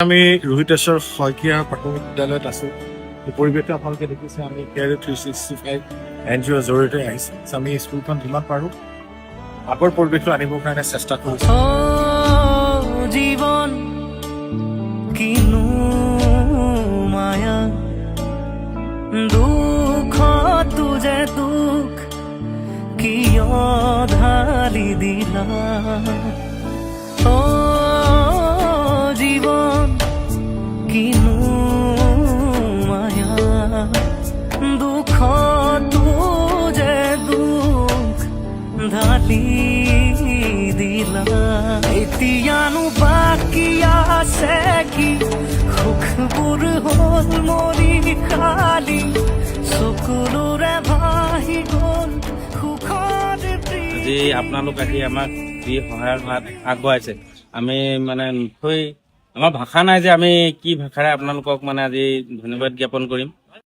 আমি ৰোহিতেশ্বৰ শইকীয়া প্ৰাথমিক বিদ্যালয়ত আছোঁ। এই পৰিৱেশটো আপোনালোকে দেখিছে, আমি কেয়াৰ 365 NGOৰ জৰিয়তে আহিছে। আমি স্কুলখন যিমান পাৰোঁ আগৰ পৰিৱেশটো আনিবৰ কাৰণে চেষ্টা কৰিছোঁ। জীৱন কিনো মায়া, দুখ তুজে দুখ কিয় ঢালি দিলা। জীবন কিনো মায়া, দুখ তুজে দুখ ঢালি দিলা। এতিয়ানো বাকী আছে কি, সুখবোৰ হ'ল মৰি খালি, চকুলোৰে ভাহি গ'ল সুখৰ আজি আপোনালোক আহি আমাক যি সহায়ৰ হাত আগবঢ়াইছে, আমি মানে নথৈ আমাৰ ভাষা নাই যে আমি কি ভাষাৰে আপোনালোকক মানে আজি ধন্যবাদ জ্ঞাপন কৰিম।